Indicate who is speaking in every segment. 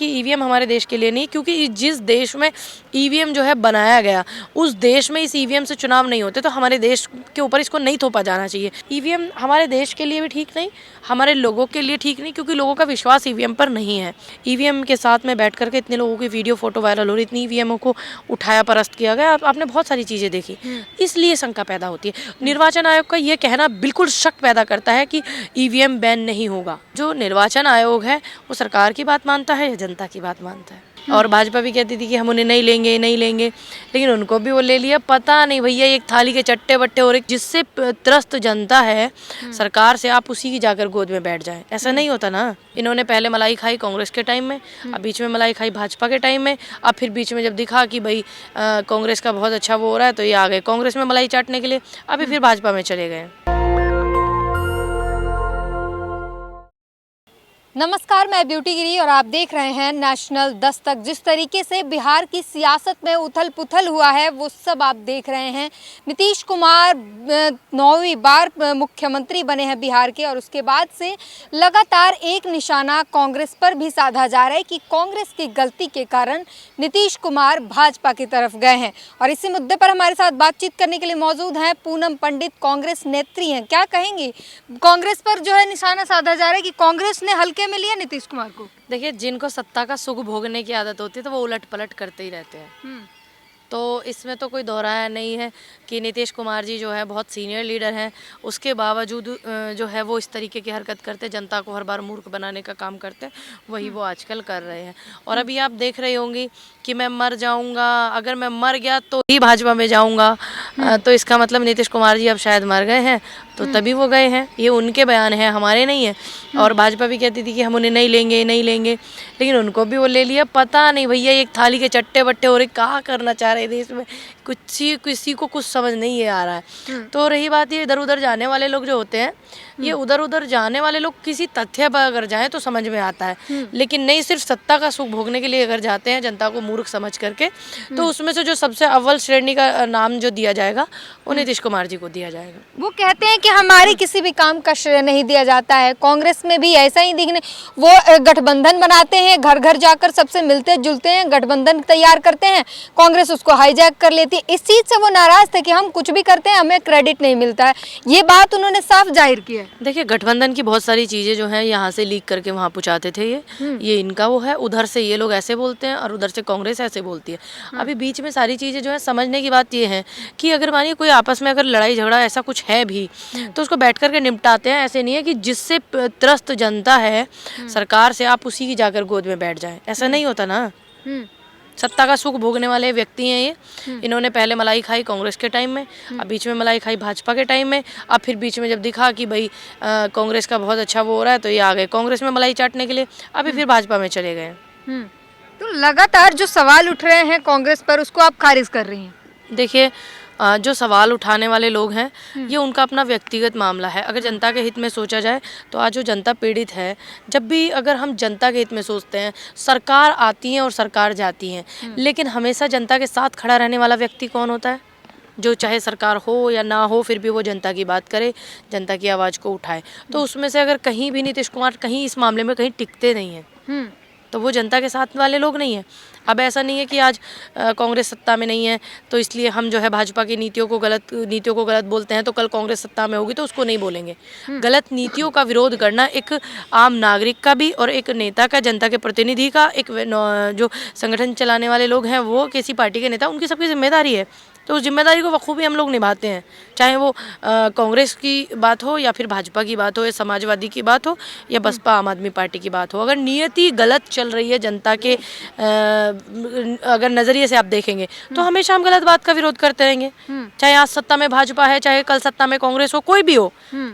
Speaker 1: कि ईवीएम हमारे देश के लिए नहीं, क्योंकि जिस देश में ईवीएम जो है बनाया गया उस देश में इस ईवीएम से चुनाव नहीं होते, तो हमारे देश के ऊपर इसको नहीं थोपा जाना चाहिए। ईवीएम हमारे देश के लिए भी ठीक नहीं, हमारे लोगों के लिए ठीक नहीं, क्योंकि लोगों का विश्वास ईवीएम पर नहीं है। ईवीएम के साथ में बैठ करके इतने लोगों की वीडियो फोटो वायरल हो रही, इतनी ईवीएमओ को उठाया परस्त किया गया, आपने बहुत सारी चीज़ें देखी, इसलिए शंका पैदा होती है। निर्वाचन आयोग का ये कहना बिल्कुल शक पैदा करता है कि ईवीएम बैन नहीं होगा। जो निर्वाचन आयोग है वो सरकार की बात मानता है या जनता की बात मानता है? और भाजपा भी कहती थी कि हम उन्हें नहीं लेंगे नहीं लेंगे, लेकिन उनको भी वो ले लिया। पता नहीं भैया, एक थाली के चट्टे बट्टे और एक जिससे त्रस्त जनता है सरकार से, आप उसी की जाकर गोद में बैठ जाएं, ऐसा नहीं होता ना। इन्होंने पहले मलाई खाई कांग्रेस के टाइम में, अब बीच में मलाई खाई भाजपा के टाइम में, अब फिर बीच में जब दिखा कि भाई कांग्रेस का बहुत अच्छा वो हो रहा है तो ये आ गए कांग्रेस में मलाई चाटने के लिए, अभी फिर भाजपा में चले गए।
Speaker 2: नमस्कार, मैं ब्यूटी गिरी और आप देख रहे हैं नेशनल दस्तक। जिस तरीके से बिहार की सियासत में उथल पुथल हुआ है वो सब आप देख रहे हैं। नीतीश कुमार 9वीं बार मुख्यमंत्री बने हैं बिहार के, और उसके बाद से लगातार एक निशाना कांग्रेस पर भी साधा जा रहा है कि कांग्रेस की गलती के कारण नीतीश कुमार भाजपा की तरफ गए हैं। और इसी मुद्दे पर हमारे साथ बातचीत करने के लिए मौजूद हैं पूनम पंडित, कांग्रेस नेत्री हैं। क्या कहेंगी, कांग्रेस पर जो है निशाना साधा जा रहा है कि कांग्रेस ने हल्के में लिया नीतीश कुमार को?
Speaker 1: देखिए, जिनको सत्ता का सुख भोगने की आदत होती है तो वो उलट पलट करते ही रहते हैं, तो इसमें तो कोई दोहराया नहीं है कि नीतीश कुमार जी जो है बहुत सीनियर लीडर हैं, उसके बावजूद जो है वो इस तरीके की हरकत करते, जनता को हर बार मूर्ख बनाने का काम करते, वही वो आजकल कर रहे हैं। और अभी आप देख रही होंगी कि मैं मर जाऊंगा, अगर मैं मर गया तो ही भाजपा में जाऊंगा, तो इसका मतलब नीतीश कुमार जी अब शायद मर गए हैं, तो तभी वो गए हैं। ये उनके बयान हैं, हमारे नहीं है। और भाजपा भी कहती थी कि हम उन्हें नहीं लेंगे नहीं लेंगे, लेकिन उनको भी वो ले लिया। पता नहीं भैया, एक थाली के चट्टे बट्टे और एक क्या करना चाह रहे देश में, किसी को कुछ समझ नहीं आ रहा है। तो रही बात ये इधर उधर जाने वाले लोग जो होते हैं, ये उधर उधर जाने वाले लोग किसी तथ्य पर अगर जाएं तो समझ में आता है, लेकिन नहीं सिर्फ सत्ता का सुख भोगने के लिए अगर जाते हैं जनता को मूर्ख समझ करके, तो उसमें से जो सबसे अव्वल श्रेणी का नाम जो दिया जाएगा वो नीतीश कुमार जी को दिया जाएगा।
Speaker 2: वो कहते हैं कि हमारे किसी भी काम का श्रेय नहीं दिया जाता है। कांग्रेस में भी ऐसा ही दिखने, वो गठबंधन बनाते हैं, घर घर जाकर सबसे मिलते जुलते हैं, गठबंधन तैयार करते हैं, कांग्रेस उसको हाईजैक कर लेती है। इस चीज से वो नाराज थे कि हम कुछ भी करते हैं हमें क्रेडिट नहीं मिलता है। ये बात उन्होंने साफ जाहिर की है।
Speaker 1: देखिए, गठबंधन की बहुत सारी चीज़ें जो हैं यहाँ से लीक करके वहाँ पहुँचाते थे, ये इनका वो है। उधर से ये लोग ऐसे बोलते हैं और उधर से कांग्रेस ऐसे बोलती है। अभी बीच में सारी चीज़ें जो है, समझने की बात ये है कि अगर मानिए कोई आपस में अगर लड़ाई झगड़ा ऐसा कुछ है भी, तो उसको बैठ करके निपटाते हैं। ऐसे नहीं है कि जिससे त्रस्त जनता है सरकार से, आप उसी की जाकर गोद में बैठ जाएं, ऐसा नहीं होता ना। सत्ता का सुख भोगने वाले व्यक्ति हैं ये। इन्होंने पहले मलाई खाई कांग्रेस के टाइम में, अब बीच में मलाई खाई भाजपा के टाइम में, अब फिर बीच में जब दिखा कि भाई कांग्रेस का बहुत अच्छा वो हो रहा है तो ये आ गए कांग्रेस में मलाई चाटने के लिए, अभी फिर भाजपा में चले गए।
Speaker 2: तो लगातार जो सवाल उठ रहे हैं कांग्रेस पर, उसको आप खारिज कर रही हैं?
Speaker 1: देखिए, जो सवाल उठाने वाले लोग हैं ये उनका अपना व्यक्तिगत मामला है। अगर जनता के हित में सोचा जाए तो आज जो जनता पीड़ित है, जब भी अगर हम जनता के हित में सोचते हैं, सरकार आती है और सरकार जाती है, लेकिन हमेशा जनता के साथ खड़ा रहने वाला व्यक्ति कौन होता है? जो चाहे सरकार हो या ना हो फिर भी वो जनता की बात करे, जनता की आवाज़ को उठाए। तो उसमें से अगर कहीं भी नीतीश कुमार कहीं इस मामले में कहीं टिकते नहीं हैं, तो वो जनता के साथ वाले लोग नहीं हैं। अब ऐसा नहीं है कि आज कांग्रेस सत्ता में नहीं है तो इसलिए हम जो है भाजपा की नीतियों को गलत बोलते हैं, तो कल कांग्रेस सत्ता में होगी तो उसको नहीं बोलेंगे। गलत नीतियों का विरोध करना एक आम नागरिक का भी और एक नेता का, जनता के प्रतिनिधि का, एक जो संगठन चलाने वाले लोग हैं वो किसी पार्टी के नेता, उनकी सबकी जिम्मेदारी है। तो उस जिम्मेदारी को बखूबी हम लोग निभाते हैं, चाहे वो कांग्रेस की बात हो या फिर भाजपा की बात हो या समाजवादी की बात हो या बसपा आम आदमी पार्टी की बात हो। अगर नियति गलत चल रही है जनता के अगर नज़रिए से आप देखेंगे तो हमेशा हम गलत बात का विरोध करते रहेंगे, चाहे आज सत्ता में भाजपा है, चाहे कल सत्ता में कांग्रेस हो, कोई भी हो।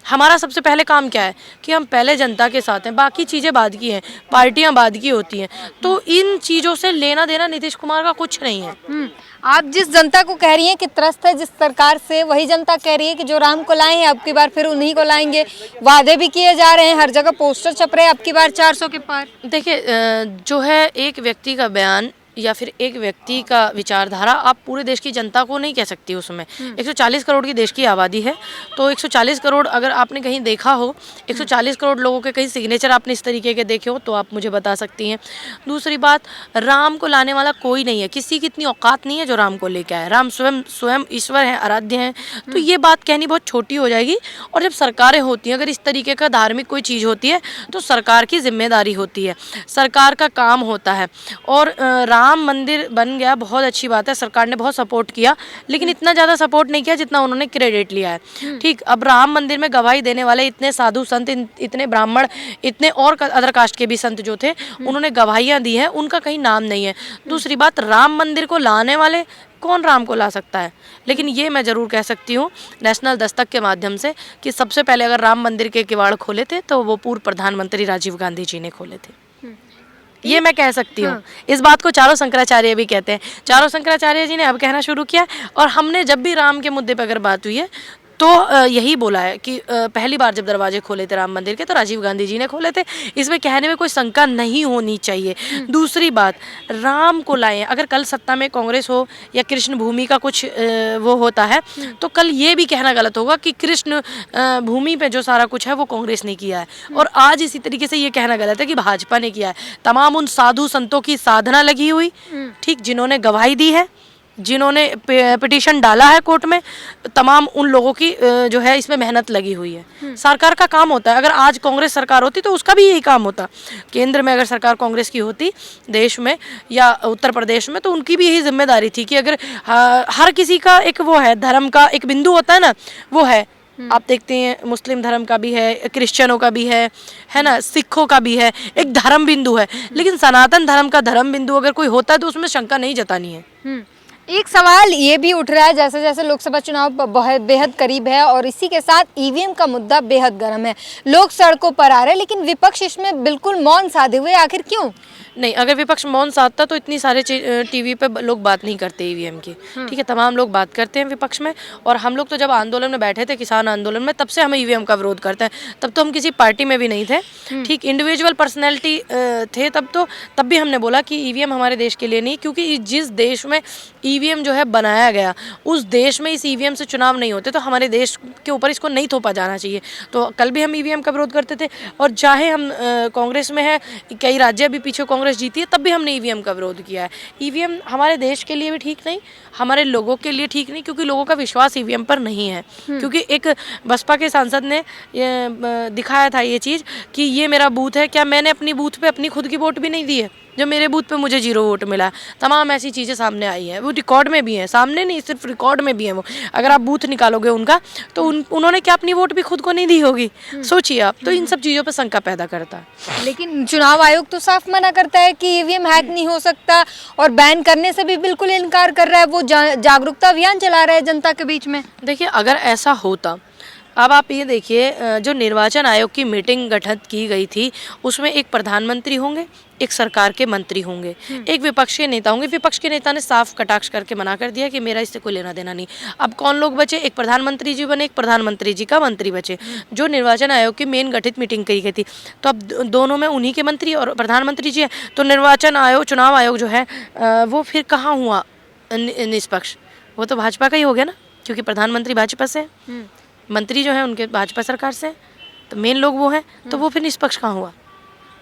Speaker 1: हमारा सबसे पहले काम क्या है कि हम पहले जनता के साथ हैं, बाकी चीज़ें बाद की हैं, पार्टियां बाद की होती हैं। तो इन चीज़ों से लेना देना नीतीश कुमार का कुछ नहीं है।
Speaker 2: आप जिस जनता को कह रही हैं कि त्रस्त है जिस सरकार से, वही जनता कह रही है कि जो राम को लाए हैं अब की बार फिर उन्हीं को लाएंगे। वादे भी किए जा रहे हैं, हर जगह पोस्टर छप रहे हैं अब की बार 400 के पार।
Speaker 1: देखिए, जो है एक व्यक्ति का बयान या फिर एक व्यक्ति का विचारधारा आप पूरे देश की जनता को नहीं कह सकती उसमें। 140 करोड़ की देश की आबादी है, तो 140 करोड़ अगर आपने कहीं देखा हो, 140 करोड़ लोगों के कहीं सिग्नेचर आपने इस तरीके के देखे हो तो आप मुझे बता सकती हैं। दूसरी बात, राम को लाने वाला कोई नहीं है, किसी की इतनी औकात नहीं है जो राम को लेके आए। राम स्वयं ईश्वर हैं, आराध्य हैं, तो ये बात कहनी बहुत छोटी हो जाएगी। और जब सरकारें होती हैं, अगर इस तरीके का धार्मिक कोई चीज़ होती है तो सरकार की जिम्मेदारी होती है, सरकार का काम होता है। और राम मंदिर बन गया, बहुत अच्छी बात है, सरकार ने बहुत सपोर्ट किया, लेकिन इतना ज़्यादा सपोर्ट नहीं किया जितना उन्होंने क्रेडिट लिया है। ठीक, अब राम मंदिर में गवाही देने वाले इतने साधु संत, इतने ब्राह्मण, इतने और अदर कास्ट के भी संत जो थे, उन्होंने गवाहियाँ दी हैं, उनका कहीं नाम नहीं है। दूसरी बात, राम मंदिर को लाने वाले कौन राम को ला सकता है? लेकिन ये मैं ज़रूर कह सकती हूँ नेशनल दस्तक के माध्यम से कि सबसे पहले अगर राम मंदिर के किवाड़ खोले थे तो वो पूर्व प्रधानमंत्री राजीव गांधी जी ने खोले थे। ये मैं कह सकती हूँ। इस बात को चारों शंकराचार्य भी कहते हैं। चारों शंकराचार्य जी ने अब कहना शुरू किया, और हमने जब भी राम के मुद्दे पर अगर बात हुई है तो यही बोला है कि पहली बार जब दरवाजे खोले थे राम मंदिर के तो राजीव गांधी जी ने खोले थे। इसमें कहने में कोई शंका नहीं होनी चाहिए। दूसरी बात, राम को लाए, अगर कल सत्ता में कांग्रेस हो या कृष्ण भूमि का कुछ वो होता है तो कल ये भी कहना गलत होगा कि कृष्ण भूमि पे जो सारा कुछ है वो कांग्रेस ने किया है। और आज इसी तरीके से ये कहना गलत है कि भाजपा ने किया है। तमाम उन साधु संतों की साधना लगी हुई, ठीक, जिन्होंने गवाही दी है, जिन्होंने पिटीशन डाला है कोर्ट में, तमाम उन लोगों की जो है इसमें मेहनत लगी हुई है। सरकार का काम होता है, अगर आज कांग्रेस सरकार होती तो उसका भी यही काम होता। केंद्र में अगर सरकार कांग्रेस की होती देश में या उत्तर प्रदेश में, तो उनकी भी यही जिम्मेदारी थी कि अगर हर किसी का एक वो है, धर्म का एक बिंदु होता है ना, वो है। आप देखते हैं मुस्लिम धर्म का भी है, क्रिश्चियनों का भी है ना, सिखों का भी है, एक धर्म बिंदु है। लेकिन सनातन धर्म का धर्म बिंदु अगर कोई होता है तो उसमें शंका नहीं जतानी है।
Speaker 2: एक सवाल ये भी उठ रहा है, जैसे जैसे लोकसभा चुनाव बहुत बेहद करीब है और इसी के साथ ईवीएम का मुद्दा बेहद गर्म है, लोग सड़कों पर आ रहे हैं, लेकिन विपक्ष इसमें बिल्कुल मौन साधे हुए, आखिर क्यों?
Speaker 1: नहीं, अगर विपक्ष मौन साधता तो इतनी सारे टीवी पे लोग बात नहीं करते ईवीएम की। ठीक है, तमाम लोग बात करते हैं विपक्ष में। और हम लोग तो जब आंदोलन में बैठे थे, किसान आंदोलन में, तब से हम ईवीएम का विरोध करते हैं। तब तो हम किसी पार्टी में भी नहीं थे, ठीक, इंडिविजुअल पर्सनैलिटी थे तब भी हमने बोला कि ईवीएम हमारे देश के लिए नहीं, क्योंकि जिस देश में ईवीएम जो है बनाया गया, उस देश में इस ईवीएम से चुनाव नहीं होते, तो हमारे देश के ऊपर इसको नहीं थोपा जाना चाहिए। तो कल भी हम ईवीएम का विरोध करते थे, और चाहे हम कांग्रेस में है, कई राज्य भी पीछे कांग्रेस जीती है, तब भी हमने ईवीएम का विरोध किया है। ईवीएम हमारे देश के लिए भी ठीक नहीं, हमारे लोगों के लिए ठीक नहीं, क्योंकि लोगों का विश्वास ईवीएम पर नहीं है। क्योंकि एक बसपा के सांसद ने दिखाया था ये चीज़ कि ये मेरा बूथ है, क्या मैंने अपनी बूथ पे अपनी खुद की वोट भी नहीं दी है, जो मेरे बूथ पे मुझे 0 वोट मिला। तमाम ऐसी चीज़ें सामने आई हैं, वो रिकॉर्ड में भी हैं, सामने नहीं सिर्फ रिकॉर्ड में भी हैं। वो अगर आप बूथ निकालोगे उनका, तो उन्होंने क्या अपनी वोट भी खुद को नहीं दी होगी? सोचिए आप। तो इन सब चीज़ों पर शंका पैदा करता है।
Speaker 2: लेकिन चुनाव आयोग तो साफ मना करता है कि ईवीएम हैक नहीं हो सकता, और बैन करने से भी बिल्कुल इनकार कर रहा है। वो जागरूकता अभियान चला रहा है जनता के बीच में।
Speaker 1: देखिए, अगर ऐसा होता, अब आप ये देखिए, जो निर्वाचन आयोग की मीटिंग गठित की गई थी, उसमें एक प्रधानमंत्री होंगे, एक सरकार के मंत्री होंगे, एक विपक्ष के नेता होंगे। विपक्ष के नेता ने साफ कटाक्ष करके मना कर दिया कि मेरा इससे कोई लेना देना नहीं। अब कौन लोग बचे? एक प्रधानमंत्री जी बने, एक प्रधानमंत्री जी का मंत्री बचे, जो निर्वाचन आयोग की मेन गठित मीटिंग की गई थी। तो अब दोनों में उन्हीं के मंत्री और प्रधानमंत्री जी हैं, तो निर्वाचन आयोग, चुनाव आयोग जो है वो फिर कहाँ हुआ निष्पक्ष? वो तो भाजपा का ही हो गया ना, क्योंकि प्रधानमंत्री भाजपा से है, मंत्री जो है उनके भाजपा सरकार से, तो मेन लोग वो हैं, तो वो फिर निष्पक्ष कहाँ हुआ?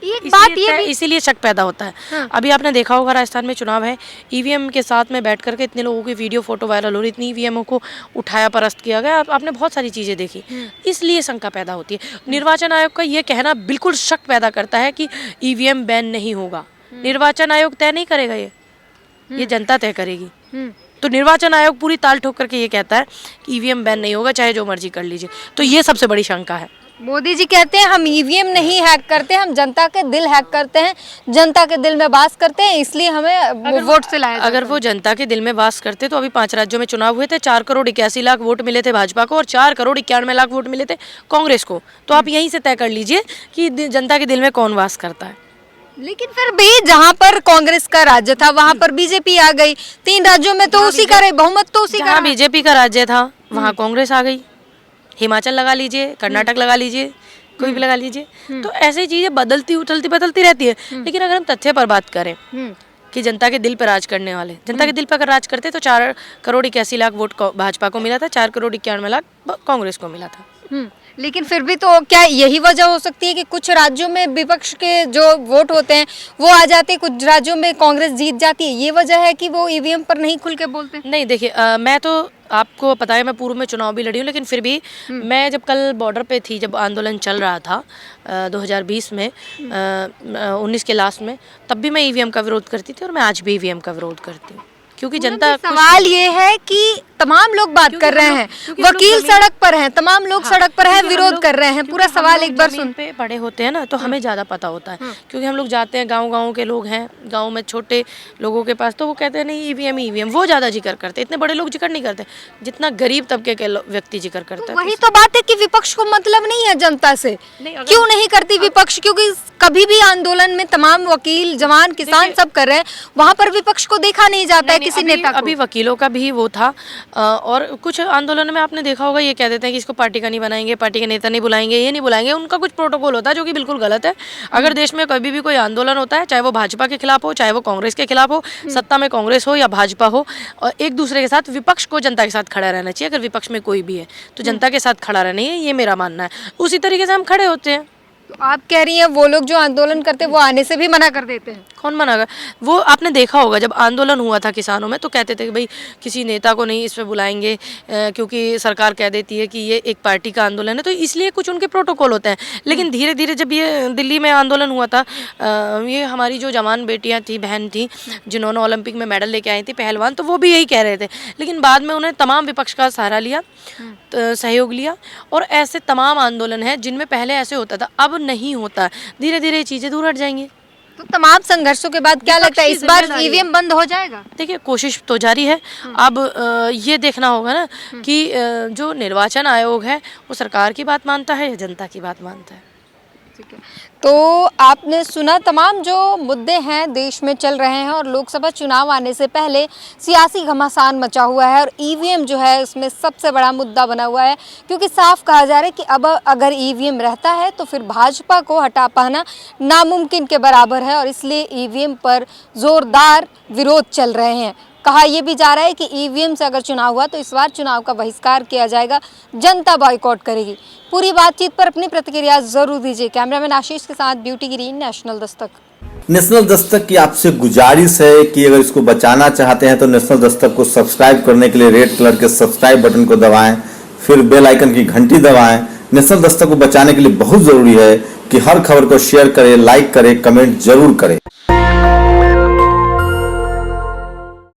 Speaker 2: एक बात ये भी,
Speaker 1: इसीलिए शक पैदा होता है। अभी आपने देखा होगा, राजस्थान में चुनाव है, ईवीएम के साथ में बैठ करके इतने लोगों की वीडियो फोटो वायरल हो रही, इतनी ईवीएम को उठाया परस्त किया गया, आपने बहुत सारी चीज़ें देखी, इसलिए शंका पैदा होती है। निर्वाचन आयोग का ये कहना बिल्कुल शक पैदा करता है कि ईवीएम बैन नहीं होगा। निर्वाचन आयोग तय नहीं करेगा, ये जनता तय करेगी। तो निर्वाचन आयोग पूरी ताल ठोक करके ये कहता है कि ईवीएम बैन नहीं होगा, चाहे जो मर्जी कर लीजिए। तो ये सबसे बड़ी शंका है।
Speaker 2: मोदी जी कहते हैं हम ईवीएम नहीं हैक करते, हम जनता के दिल हैक करते हैं, जनता के दिल में वास करते हैं, इसलिए हमें वोट से लाया।
Speaker 1: अगर वो जनता के दिल में वास करते तो अभी 5 राज्यों में चुनाव हुए थे, 4 करोड़ 81 लाख वोट मिले थे भाजपा को और 4 करोड़ 91 लाख वोट मिले थे कांग्रेस को। तो आप यहीं से तय कर लीजिए कि जनता के दिल में कौन वास करता है।
Speaker 2: लेकिन फिर भी जहाँ पर कांग्रेस का राज्य था वहाँ पर बीजेपी आ गई, 3 राज्यों में तो उसी का बहुमत तो उसी का।
Speaker 1: बीजेपी का राज्य था वहाँ कांग्रेस आ गई। हिमाचल लगा लीजिए, कर्नाटक लगा लीजिए, कोई भी लगा लीजिए। तो ऐसी चीजें बदलती उछलती बदलती रहती है। लेकिन अगर हम तथ्य पर बात करें कि जनता के दिल पर राज करने वाले, जनता के दिल पर अगर राज करते तो 4 करोड़ 81 लाख वोट भाजपा को मिला था, 4 करोड़ 91 लाख कांग्रेस को मिला था।
Speaker 2: लेकिन फिर भी तो क्या यही वजह हो सकती है कि कुछ राज्यों में विपक्ष के जो वोट होते हैं वो आ जाते हैं, कुछ राज्यों में कांग्रेस जीत जाती है, ये वजह है कि वो ईवीएम पर नहीं खुल के बोलते हैं?
Speaker 1: नहीं देखिए, मैं तो आपको पता है मैं पूर्व में चुनाव भी लड़ी हूँ, लेकिन फिर भी मैं जब कल बॉर्डर पे थी, जब आंदोलन चल रहा था 2020 में 19 के लास्ट में, तब भी मैं ईवीएम का विरोध करती थी और मैं आज भी ईवीएम का विरोध करती हूँ, क्योंकि जनता
Speaker 2: सवाल ये है कि तमाम लोग बात कर रहे हैं, वकील सड़क पर हैं, तमाम लोग सड़क पर हैं, विरोध कर रहे हैं, पूरा सवाल एक बार सुन
Speaker 1: पे पड़े होते हैं ना, तो हमें ज़्यादा पता होता है, क्योंकि हम लोग जाते हैं, गांव के लोग हैं, गांव में छोटे लोगों के पास, तो वो कहते हैं नहीं ईवीएम, वो ज़्यादा जिक्र करते हैं, इतने बड़े लोग जिक्र नहीं करते जितना गरीब तबके के व्यक्ति जिक्र करते हैं।
Speaker 2: वही तो बात है कि विपक्ष को मतलब नहीं है जनता से, क्यों नहीं करती विपक्ष? क्योंकि कभी भी आंदोलन में तमाम वकील, जवान, किसान सब कर रहे हैं, वहां पर विपक्ष को देखा नहीं जाता है किसी नेता को।
Speaker 1: अभी वकीलों का भी वो था, और कुछ आंदोलन में आपने देखा होगा ये कह देते हैं कि इसको पार्टी का नहीं बनाएंगे, पार्टी के नेता नहीं बुलाएंगे, ये नहीं बुलाएंगे, उनका कुछ प्रोटोकॉल होता है जो कि बिल्कुल गलत है। अगर देश में कभी भी कोई आंदोलन होता है, चाहे वो भाजपा के खिलाफ हो, चाहे वो कांग्रेस के खिलाफ हो, सत्ता में कांग्रेस हो या भाजपा हो, और एक दूसरे के साथ, विपक्ष को जनता के साथ खड़ा रहना चाहिए। अगर विपक्ष में कोई भी है तो जनता के साथ खड़ा रहना है, ये मेरा मानना है। उसी तरीके से हम खड़े होते हैं।
Speaker 2: तो आप कह रही हैं वो लोग जो आंदोलन करते हैं वो आने से भी मना कर देते हैं?
Speaker 1: कौन मना कर? वो आपने देखा होगा जब आंदोलन हुआ था किसानों में, तो कहते थे कि भाई किसी नेता को नहीं इस पे बुलाएंगे, क्योंकि सरकार कह देती है कि ये एक पार्टी का आंदोलन है, तो इसलिए कुछ उनके प्रोटोकॉल होते हैं। लेकिन धीरे धीरे जब ये दिल्ली में आंदोलन हुआ था, ये हमारी जो जवान बेटियाँ थी, बहन थी, जिन्होंने ओलंपिक में मेडल लेके आई थी, पहलवान, तो वो भी यही कह रहे थे। लेकिन बाद में उन्हें तमाम विपक्ष का सहारा लिया, सहयोग लिया, और ऐसे तमाम आंदोलन हैं जिनमें पहले ऐसे होता था, अब नहीं होता। धीरे धीरे चीज़ें दूर हट जाएंगी।
Speaker 2: तो तमाम संघर्षों के बाद क्या लगता है इस बार ईवीएम बंद हो जाएगा?
Speaker 1: देखिए, कोशिश तो जारी है। अब ये देखना होगा ना कि जो निर्वाचन आयोग है वो सरकार की बात मानता है या जनता की बात मानता है।
Speaker 2: ठीक है, तो आपने सुना तमाम जो मुद्दे हैं देश में चल रहे हैं, और लोकसभा चुनाव आने से पहले सियासी घमासान मचा हुआ है, और ईवीएम जो है उसमें सबसे बड़ा मुद्दा बना हुआ है, क्योंकि साफ कहा जा रहा है कि अब अगर ईवीएम रहता है तो फिर भाजपा को हटा पाना नामुमकिन के बराबर है, और इसलिए ईवीएम पर जोरदार विरोध चल रहे हैं। कहा यह भी जा रहा है कि ईवीएम से अगर चुनाव हुआ तो इस बार चुनाव का बहिष्कार किया जाएगा, जनता बॉयकॉट करेगी। पूरी बातचीत पर अपनी प्रतिक्रिया जरूर दीजिए। कैमरामैन आशीष के साथ ब्यूटी गिरी, नेशनल दस्तक।
Speaker 3: नेशनल दस्तक की आपसे गुजारिश है कि अगर इसको बचाना चाहते हैं तो नेशनल दस्तक को सब्सक्राइब करने के लिए रेड कलर के सब्सक्राइब बटन को दबाएं, फिर बेल आइकन की घंटी दबाएं। नेशनल दस्तक को बचाने के लिए बहुत जरूरी है कि हर खबर को शेयर करें, लाइक करें, कमेंट जरूर करें।